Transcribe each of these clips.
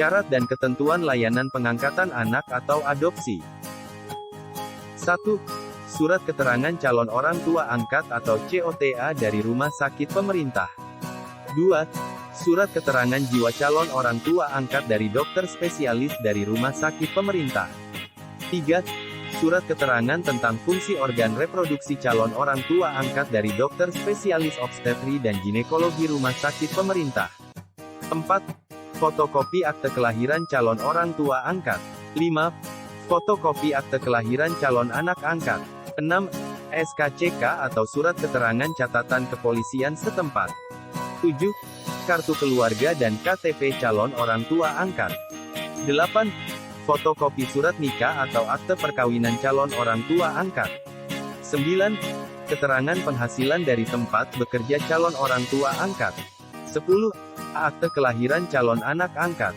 Syarat dan ketentuan layanan pengangkatan anak atau adopsi. 1. Surat keterangan calon orang tua angkat atau COTA dari rumah sakit pemerintah. 2. Surat keterangan jiwa calon orang tua angkat dari dokter spesialis dari rumah sakit pemerintah. 3. Surat keterangan tentang fungsi organ reproduksi calon orang tua angkat dari dokter spesialis obstetri dan ginekologi rumah sakit pemerintah. 4. Fotokopi akte kelahiran calon orang tua angkat. 5. Fotokopi akte kelahiran calon anak angkat. 6. SKCK atau surat keterangan catatan kepolisian setempat. 7. Kartu keluarga dan KTP calon orang tua angkat. 8. Fotokopi surat nikah atau akte perkawinan calon orang tua angkat. 9. Keterangan penghasilan dari tempat bekerja calon orang tua angkat. 10. Akte kelahiran calon anak angkat.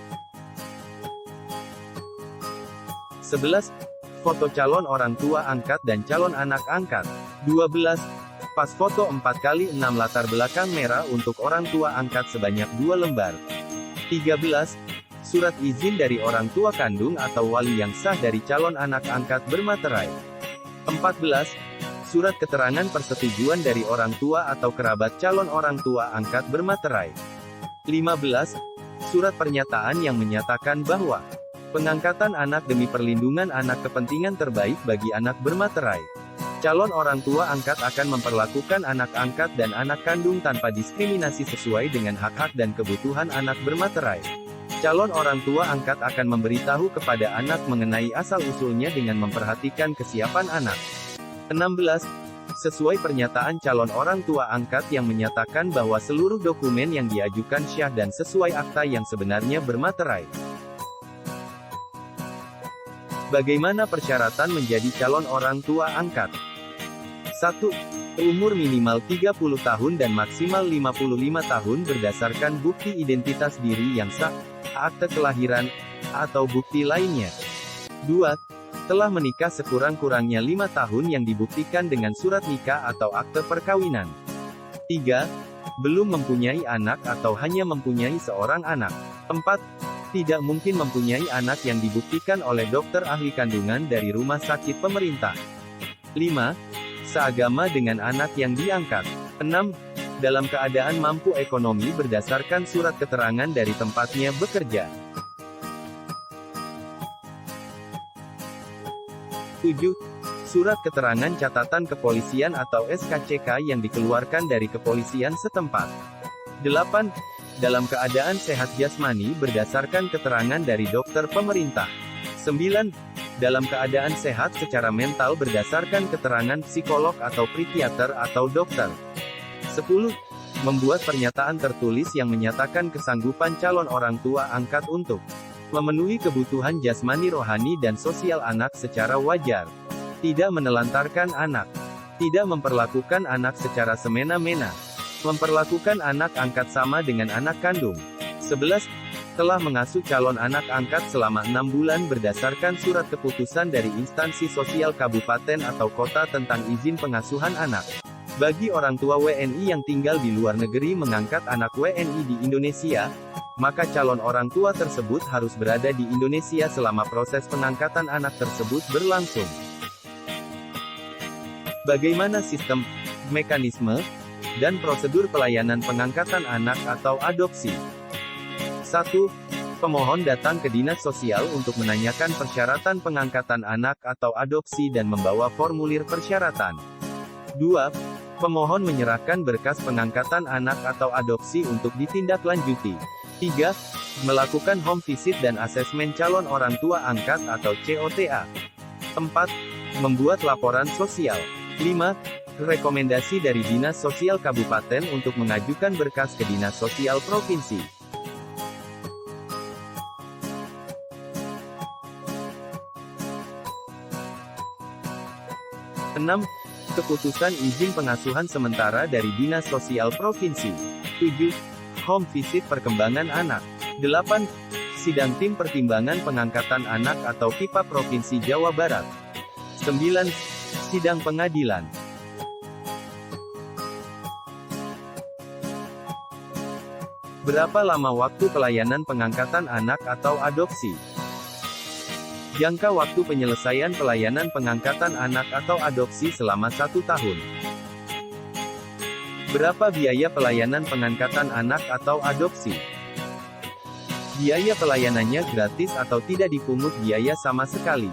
11. Foto calon orang tua angkat dan calon anak angkat. 12. Pas foto 4x6 latar belakang merah untuk orang tua angkat sebanyak 2 lembar. 13. Surat izin dari orang tua kandung atau wali yang sah dari calon anak angkat bermaterai. 14. Surat keterangan persetujuan dari orang tua atau kerabat calon orang tua angkat bermaterai. 15. Surat pernyataan yang menyatakan bahwa pengangkatan anak demi perlindungan anak kepentingan terbaik bagi anak bermaterai. Calon orang tua angkat akan memperlakukan anak angkat dan anak kandung tanpa diskriminasi sesuai dengan hak-hak dan kebutuhan anak bermaterai. Calon orang tua angkat akan memberitahu kepada anak mengenai asal-usulnya dengan memperhatikan kesiapan anak. 16. Sesuai pernyataan calon orang tua angkat yang menyatakan bahwa seluruh dokumen yang diajukan syah dan sesuai akta yang sebenarnya bermaterai. Bagaimana persyaratan menjadi calon orang tua angkat? 1. Umur minimal 30 tahun dan maksimal 55 tahun berdasarkan bukti identitas diri yang sah, akte kelahiran, atau bukti lainnya. 2. Telah menikah sekurang-kurangnya 5 tahun yang dibuktikan dengan surat nikah atau akte perkawinan. 3. Belum mempunyai anak atau hanya mempunyai seorang anak. 4. Tidak mungkin mempunyai anak yang dibuktikan oleh dokter ahli kandungan dari rumah sakit pemerintah. 5. Seagama dengan anak yang diangkat. 6. Dalam keadaan mampu ekonomi berdasarkan surat keterangan dari tempatnya bekerja. 7. Surat keterangan catatan kepolisian atau SKCK yang dikeluarkan dari kepolisian setempat. 8. Dalam keadaan sehat jasmani berdasarkan keterangan dari dokter pemerintah. 9. Dalam keadaan sehat secara mental berdasarkan keterangan psikolog atau psikiater atau dokter. 10. Membuat pernyataan tertulis yang menyatakan kesanggupan calon orang tua angkat untuk memenuhi kebutuhan jasmani rohani dan sosial anak secara wajar. Tidak menelantarkan anak. Tidak memperlakukan anak secara semena-mena. Memperlakukan anak angkat sama dengan anak kandung. 11. Telah mengasuh calon anak angkat selama 6 bulan berdasarkan surat keputusan dari instansi sosial kabupaten atau kota tentang izin pengasuhan anak. Bagi orang tua WNI yang tinggal di luar negeri mengangkat anak WNI di Indonesia, maka calon orang tua tersebut harus berada di Indonesia selama proses pengangkatan anak tersebut berlangsung. Bagaimana sistem, mekanisme, dan prosedur pelayanan pengangkatan anak atau adopsi? 1. Pemohon datang ke dinas sosial untuk menanyakan persyaratan pengangkatan anak atau adopsi dan membawa formulir persyaratan. 2. Pemohon menyerahkan berkas pengangkatan anak atau adopsi untuk ditindaklanjuti. 3. Melakukan home visit dan asesmen calon orang tua angkat atau COTA. 4. Membuat laporan sosial. 5. Rekomendasi dari Dinas Sosial Kabupaten untuk mengajukan berkas ke Dinas Sosial Provinsi. 6. Keputusan izin pengasuhan sementara dari Dinas Sosial Provinsi. 7. Home visit perkembangan anak. 8. Sidang tim pertimbangan pengangkatan anak atau KIPA Provinsi Jawa Barat. 9. Sidang pengadilan. 10. Berapa lama waktu pelayanan pengangkatan anak atau adopsi? Jangka waktu penyelesaian pelayanan pengangkatan anak atau adopsi selama 1 tahun. Berapa biaya pelayanan pengangkatan anak atau adopsi? Biaya pelayanannya gratis atau tidak dipungut biaya sama sekali.